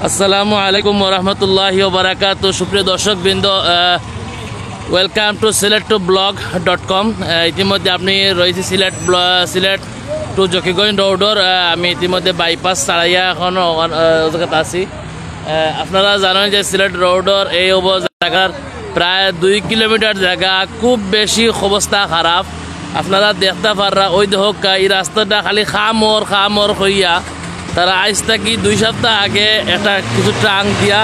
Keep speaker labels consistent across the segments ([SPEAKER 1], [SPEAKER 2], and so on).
[SPEAKER 1] আসসালামু আলাইকুম ওরহমতুল্লাহি ওবারাকাতু। সুপ্রিয় দর্শকবৃন্দ, ওয়েলকাম টু silet2blog.com। ইতিমধ্যে আপনি রয়েছে সিলেট টু জকিগঞ্জ রোডর। আমি ইতিমধ্যে বাইপাস ছাড়াইয়া এখন জায়গাতে আছি। আপনারা জানেন যে সিলেট রোডর এই জায়গার প্রায় 2 কিলোমিটার জায়গা খুব বেশি অবস্থা খারাপ। আপনারা দেখতে পাররা ওই হোক এই রাস্তাটা খালি খামর হইয়া তারা আজ থাকি 2 সপ্তাহ আগে একটা কিছু ট্রাঙ্ক দিয়া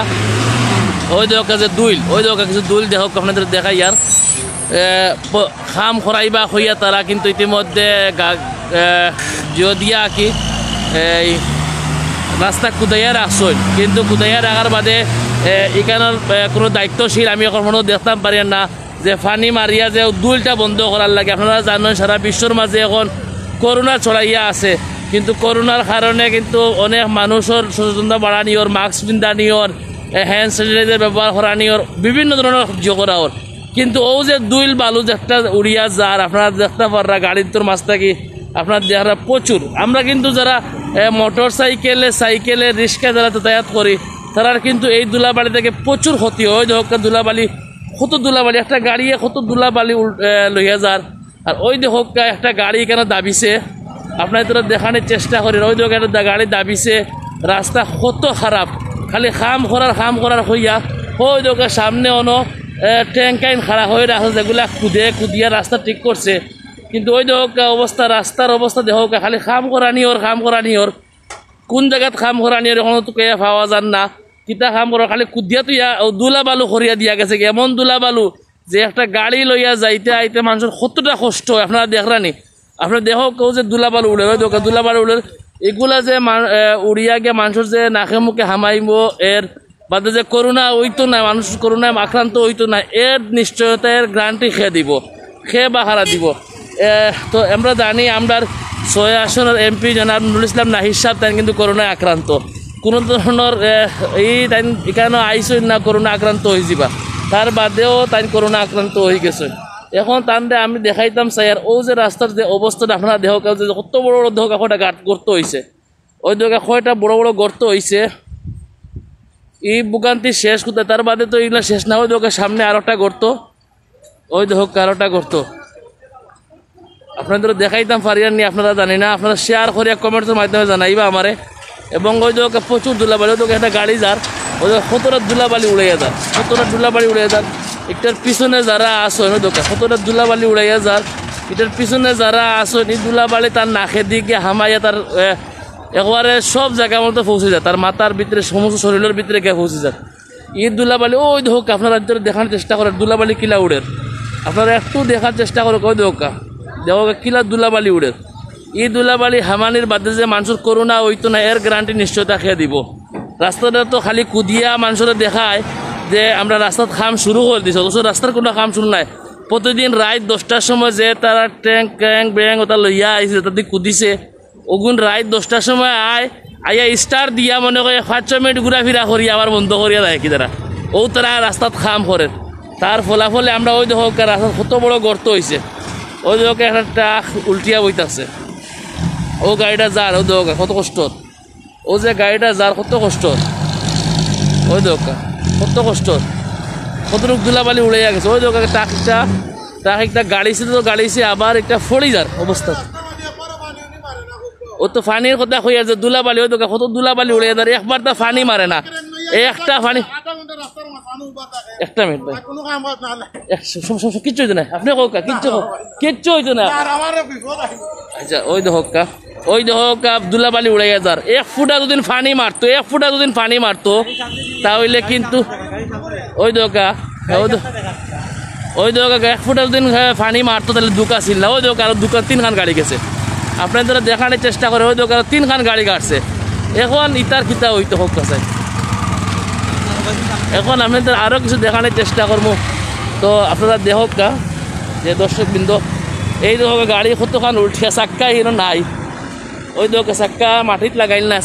[SPEAKER 1] ওই দেখা যে ওই দেখা কিছু দুইল দেখো আপনাদের দেখাই আর খাম খরাইবা হইয়া তারা কিন্তু ইতিমধ্যে জিও দিয়া কি এই রাস্তা কুদাইয়া রাখছেন, কিন্তু কুদাইয়া রাখার বাদে এখানের কোনো দায়িত্বশীল আমি কখনো দেখতাম পারি না যে ফানি মারিয়া যে দুইলটা বন্ধ করার লাগে। আপনারা জানেন সারা বিশ্বর মাঝে এখন করোনা ছড়াইয়া আছে, কিন্তু করোনার কারণে কিন্তু অনেক মানুষের সচেতনতা বাড়ানিওর, মাস্ক পিন্ধানিওর, হ্যান্ড স্যানিটাইজার ব্যবহার করানিওর, বিভিন্ন ধরনের সহ্য করাওর। কিন্তু ও যে দুইল বালু যে একটা উড়িয়া যার আপনারা দেখতে পাররা গাড়ির তোর মাছ থাকি আপনার দেখা প্রচুর। আমরা কিন্তু যারা মোটর সাইকেলে রিক্সা যারা যাতায়াত করি তারার কিন্তু এই ধুলাবালি থেকে প্রচুর ক্ষতি হয়। হোক ধুলাবালি কত ধুলাবালি একটা গাড়ি কত ধুলাবালি লইয়া যার। আর ওই হোক একটা গাড়ি কেন দাবিছে আপনার তোরা দেখানোর চেষ্টা করেন। ওই একটা গাড়ি দাবিছে, রাস্তা কত খারাপ, খালি খাম করার হইয়া ওই দোকান সামনে অনো ট্যাঙ্কাইন খাড়া হয়ে রাখছে যেগুলা কুদিয়া রাস্তা ঠিক করছে। কিন্তু ওই রাস্তার অবস্থা দেহ খালি খাম করানিওর কোন জায়গাত খাম করানিওর এখনো তো কে পাওয়া যান না। কিতা খাম করা খালি কুদিয়া তুইয়া দুলা বালু করিয়া দিয়া গেছে, এমন দুলা বালু যে একটা গাড়ি লইয়া যাইতে আইতে মানুষের কতটা কষ্ট হয় আপনারা দেখরানি। আপনার দেহ কেউ যে দুলাবালু উড়ে ওই দুলাবালু উড়ে এগুলা যে উড়িয়া গিয়ে মানুষের যে নাকে মুখে হামাইব, এর বাদে যে করোনা ওইতো না, মানুষ করোনায় আক্রান্ত হইতো না, এর নিশ্চয়তা এর গ্যারান্টি খেয়ে বাহারা দিব। তো আমরা জানি আমরা 6 আসনের এমপি জনাব নুরুল ইসলাম নাহিদ সাহেব তাই কিন্তু করোনায় আক্রান্ত। কোনো ধরনের তাই এখানে আইসই না করোনা আক্রান্ত হয়ে যাবা, তার বাদেও তাই করোনা আক্রান্ত হয়ে গেছে। এখন তানরে আমি দেখাইতাম স্যার ও যে রাস্তার যে অবস্থাটা আপনারা দেহ যে কত বড় বড় দেহ কয়টা গর্ত হয়েছে, ওই দেখা কয়টা বড় বড় গর্ত হয়েছে। এই বুকান্তি শেষ কোথায়, তার বাদে তো এগুলো শেষ না। ওই দেখা সামনে আরো একটা গর্ত, ওই দেহ আরোটা গর্ত আপনাদের দেখাইতাম পারিয়ার নি আপনারা জানি না। আপনারা শেয়ার করিয়া কমেন্টের মাধ্যমে জানাইবা আমারে। এবং ওই দেখা প্রচুর ধুলাবালি, ওই একটা গাড়ি যার ওই কতটা ধুলাবালি উড়াইয়া যার, এটার পিছনে যারা আসেন ওই দোকান কতটা ধুলাবালি উড়াইয়া যার, এটার পিছনে যারা আসেন এই ধুলাবালি তার নাকের দিকে হামাইয়া তার একবারে সব জায়গার মতো পৌঁছে যায়, তার মাথার ভিতরে সমস্ত শরীরের ভিতরে গিয়ে পৌঁছে যায় এই ধুলাবালি। ওই হোক আপনারা দেখার চেষ্টা করেন ধুলাবালি কিলা উড়ের, আপনারা একটু দেখার চেষ্টা করে ওই দেখা কিলা ধুলাবালি উড়ের। এই ধুলাবালি হামানির বাদে যে মানুষের করোনা হইতো না এর গ্যারান্টি নিশ্চয়তা খেয়ে দিব। রাস্তাটা তো খালি কুদিয়া মানুষের দেখায় যে আমরা রাস্তার কাম শুরু করে দিছি, অথচ রাস্তার কোনো কাম শুরু নাই। প্রতিদিন রাত 10টার সময় যে তারা ট্যাঙ্ক ব্যাং ওটা লইয়া আইছে তাদের কুদিছে, ওগুন রাত 10টার সময় আইয়া স্টার দিয়া মনে করে 5 মিনিট ঘুরাফিরা করি আবার বন্ধ করিয়া দেয় কি তারা তারা রাস্তাত কাম করে। তার ফলাফলে আমরা ওই দেখো রাস্তা কত বড় গর্ত হয়েছে, ওই দেখো একটা ট্রাক উল্টিয়া বইতাছে, ও গাড়িটা যার ওই দেখো কত কষ্ট, ও যে গাড়িটা যার কত কষ্ট, ওই দেখো কত কষ্ট, কতটুক ধুলাবালি উড়াইয়া গেছে। ওই দেখো ট্রাক একটা গাড়িছে আবার একটা ফড়ি যার অবস্থা। ও তো ফানির কথা হইয়া যে ধুলাবালি, ওই দেখো কত ধুলাবালি উড়াইয়া যার, একবার তো ফানি মারে না, একটা ফানি একটা মিনিট ভাই কিচ্ছু হইতো না, আপনি কোকা কিচ্ছু হইতো না। আচ্ছা ওই দেখা ধুলাবালি উড়াইয়া যার, 1 ফুটা দুদিন ফানি মারতো তাহলে কিন্তু ওই দেখা 1 ফুটা দুদিন ফানি মারতো তাহলে দুকা ছিল না। ওই দেখা আরো 3খান গাড়ি গেছে, আপনারা দেখানোর চেষ্টা করে। ওই দেখা 3খান গাড়ি কাটছে। এখন ইতার কিতা হইতো হোক কাছে, এখন আপনাদের আরও কিছু দেখানোর চেষ্টা করবো। তো আপনারা দেখক যে দর্শকবৃন্দ এই দেখো গাড়ি কতখান উঠিয়া চাক্কা এর নাই, ওই দেখো চাক্কা মাটিত লাগাইল নাই,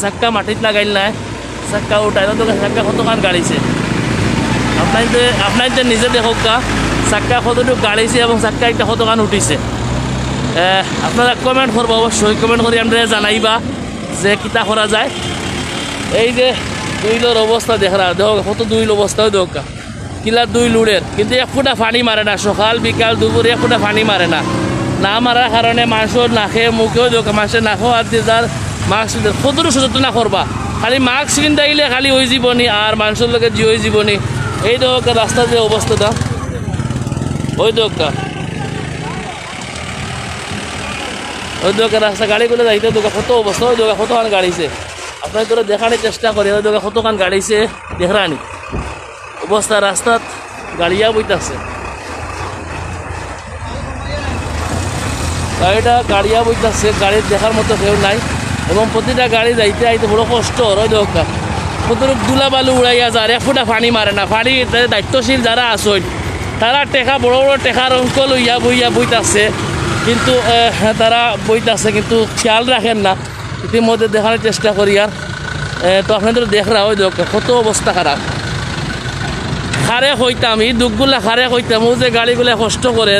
[SPEAKER 1] চাক্কা উঠাই চাক্কা কতখান গাড়িছে। আপনাদের নিজে দেখক চাক্কা কতটুকু গাড়িছে এবং চাক্কা একটা কতখান উঠিছে। আপনারা কমেন্ট করবো, অবশ্যই কমেন্ট করে আমরা জানাইবা যে কিতা করা যায়। এই যে দুইলোর অবস্থা দেখরা দেখো কত দুইল অবস্থাও দেখা কিলা দুই লুড়ের কিন্তু এক ফুটা পানি মারে না সকাল বিকাল দুপুর এক ফুটা পানি মারে না না মারার কারণে মানুষের নাকে মুখেও দেখা মানুষের নাকেও হাত দিয়ে তার মাস্ক কতটুকু সচেতন না করবা খালি মাস্ক কিনতে গেলে খালি ওই জীবনী আর মানুষের লোকের যে ওই জীবনী এই দেখা রাস্তার যে অবস্থাটা ওই দেখা ওই দোকান রাস্তা গাড়িগুলো যাইতে দোকান কত অবস্থা ওই দোকান কতখান গাড়িছে আপনার তোরা দেখানোর চেষ্টা করে ওই দোকান কতখান গাড়িছে দেখরানি অবস্থা রাস্তাত গাড়িয়া বইতেছে গাড়িটা গাড়িয়া বইতেছে গাড়ির দেখার মতো কেউ নাই এবং প্রতিটা গাড়ি যাইতে আইতে বড় কষ্ট ওই দোকান কতটুক দুলা বালু উড়াইয়া যায় এক ফুটা পানি মারে না পানি দায়িত্বশীল যারা আসেন তারা টেকা বড় বড় টেকার অঙ্ক লইয়া বইয়া বইতাছে কিন্তু তারা বইতেছে কিন্তু খেয়াল রাখেন না ইতিমধ্যে দেখানোর চেষ্টা করি আর তো আপনাদের দেখরা ওই দেখ কত অবস্থা খারাপ খারে হইতাম এই দুঃখগুলা খারে হইতাম ও যে গাড়িগুলা কষ্ট করে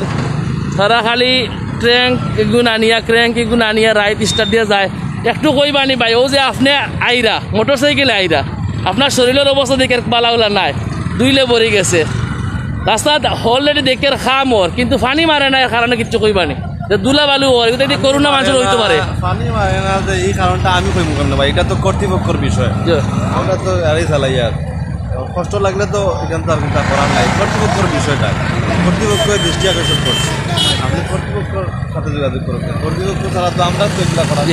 [SPEAKER 1] তারা খালি ট্রেঙ্ক এগুন আনিয়া ক্র্যাঙ্ক এগুন আনিয়া রাইট স্টার্ট দিয়ে যায় একটু কইবানি ভাই ও যে আপনি আইরা মোটর সাইকেলে আইরা আপনার শরীরের অবস্থা দেখে বালাউলা নাই দুইলে ভরে গেছে রাস্তাত অলরেডি দেখে খাম ওর কিন্তু পানি মারে না এর কারণে কিচ্ছু কইবানি দুলা বালু ওর এটা দিয়ে করোনা মানুষের হইতে পারে
[SPEAKER 2] পানি মারে না যে এই কারণটা আমি কই মুখাম না ভাই এটা তো কর্তৃপক্ষের বিষয় আমরা তো গাড়ি চালাই আর কষ্ট লাগলে তো এখান তো আর কিছু করার নাই কর্তৃপক্ষের বিষয়টা কর্তৃপক্ষ দৃষ্টি আকর্ষণ করছে আপনি কর্তৃপক্ষের সাথে যোগাযোগ করবেন কর্তৃপক্ষ ছাড়া তো আমরা তো এগুলা করা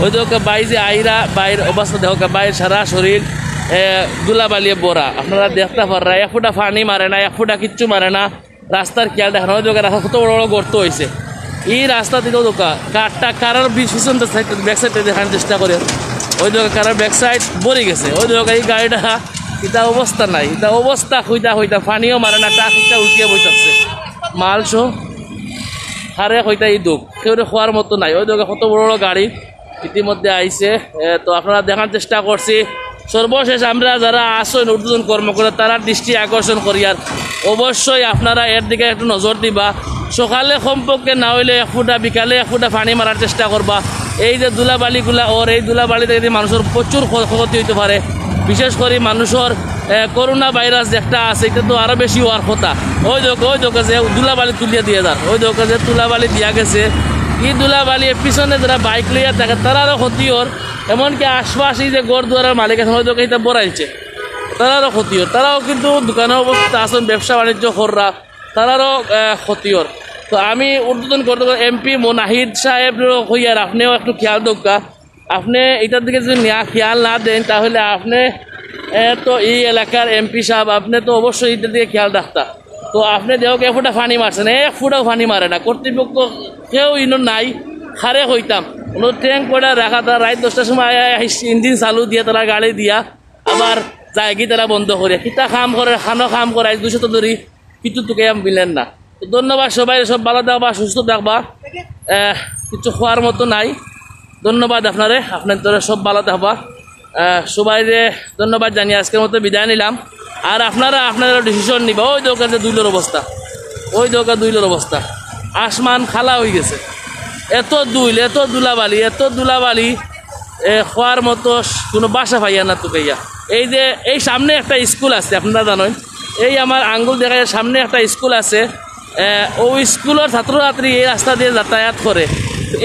[SPEAKER 1] ওই দেখো বাই যে আইরা বাইরের অবস্থা দেখো বাইরের সারা শরীর দুলা বালিয়ে বড়া আপনারা দেখতে পারা এক ফুটা পানি মারে না এক ফুটা কিচ্ছু মারে না রাস্তার খেয়াল দেখানো ওই দোকান রাস্তা কত বড় বড় গর্ত হয়েছে এই রাস্তা দিকেও দোকা কারটা কারার পিছন ব্যাক সাইডে দেখানোর চেষ্টা করে ওই দোকা কারার ব্যাক সাইড ভরে গেছে ওই দোকা এই গাড়িটা এটা অবস্থা নাই এটা অবস্থা হইতা পানিও মারে না ট্রাফিকটা উল্টিয়ে বইতেছে মালসো হারে হইতা এই দুঃখ কেউ খোয়ার মতো নাই ওই দোকা কত বড় বড় গাড়ি ইতিমধ্যে আইছে তো আপনারা দেখার চেষ্টা করছি সর্বশেষ আমরা যারা আসেন ঊর্ধ্বতন কর্মকর্তা তারা দৃষ্টি আকর্ষণ করি আর অবশ্যই আপনারা এর দিকে একটু নজর দিবা সকালে কমপক্ষে না হইলে এক ফুটা বিকালে এক ফুটা পানি মারার চেষ্টা করবা এই যে দুলাবালিগুলা ওর এই দুলাবালি থেকে মানুষের প্রচুর ক্ষতি হইতে পারে বিশেষ করে মানুষের করোনা ভাইরাস যেটা আছে এটা তো আরও বেশি হওয়ার কথা ওই দোকে যে দুলাবালি তুলিয়ে দিয়ে যান ওই দোকে যে তুলাবালি দিয়া গেছে এই দুলাবালি পিছনে যারা বাইক লইয়া থাকে তারারও ক্ষতি ওর এমনকি আশপাশে যে গড় দুয়ারের মালিক আছে ওই দোকে এটা বড়াইছে তারারও ক্ষতি ওর তারাও কিন্তু দোকানের অবস্থা আসেন ব্যবসা বাণিজ্য কররা তারারও ক্ষতি ওর তো আমি ঊর্ধ্বতন করতে এমপি নাহিদ সাহেব হইয়ার আপনিও একটু খেয়াল দোকা আপনি এটার দিকে যদি খেয়াল না দেন তাহলে আপনি তো এই এলাকার এমপি সাহেব আপনি তো অবশ্যই এটার দিকে খেয়াল রাখতা তো আপনি দেহ এক ফুটা পানি মারছেন এক ফুটাও পানি মারে না কর্তৃপক্ষ কেউ ইনো নাই খারে হইতাম কোনো ট্যাঙ্ক করে রাখা তারা রাত 10টার সময় ইঞ্জিন চালু দিয়ে তারা গাড়ি দিয়া আবার জায়গি তারা বন্ধ করে কিতা কাম করে কাম করে 200 ধরি কিছু তোকে মিলেন না তো ধন্যবাদ সবাই সব ভালো থাকবা সুস্থ থাকবা কিছু খাওয়ার মতো নাই ধন্যবাদ আপনারে আপনার তোরা সব ভালো থাকবা সবাই ধন্যবাদ জানিয়ে আজকের মতো বিদায় নিলাম আর আপনারা আপনারা ডিসিশন নিবা ওই দোকান যে দুইলোর অবস্থা আসমান খালা হয়ে গেছে এত দুলাবালি খাওয়ার মতো কোনো বাসা পাইয়া না তো পাইয়া এই যে এই সামনে একটা স্কুল আছে আপনারা জানেন এই আমার আঙ্গুল দেখা যায় সামনে একটা স্কুল আছে ওই স্কুলের ছাত্রছাত্রী এই রাস্তা দিয়ে যাতায়াত করে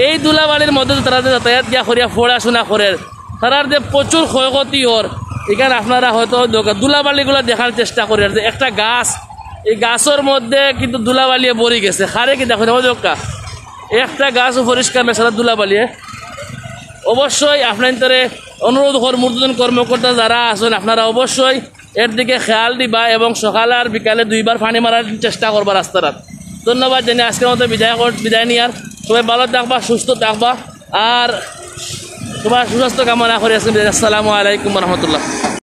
[SPEAKER 1] এই দুলাবালির মধ্যে তারা যে যাতায়াত গিয়া করিয়া পড়াশোনা করে তারার যে প্রচুর ক্ষয়ক্ষতি ওর এখানে আপনারা হয়তো দুলাবালিগুলো দেখার চেষ্টা করি আর যে একটা গাছ এই গাছের মধ্যে কিন্তু দুলাবালিয়ে ভরে গেছে খারে কি দেখো দেখা একটা গাছও পরিষ্কার না সারা দুলাবালিয়ে অবশ্যই আপনার অনুরোধ ঊর্ধ্বতন কর্মকর্তা যারা আছেন আপনারা অবশ্যই এর দিকে খেয়াল দিবা এবং সকালে আর বিকালে 2 বার পানি মারার চেষ্টা করবা রাস্তার ধন্যবাদ জানিয়ে আজকের মতো বিদায় নিয়ার সবাই ভালো থাকবা সুস্থ থাকবা আর সবার সুস্বাস্থ্য কামনা করে আসসালামু আলাইকুম রহমতুল্লাহ।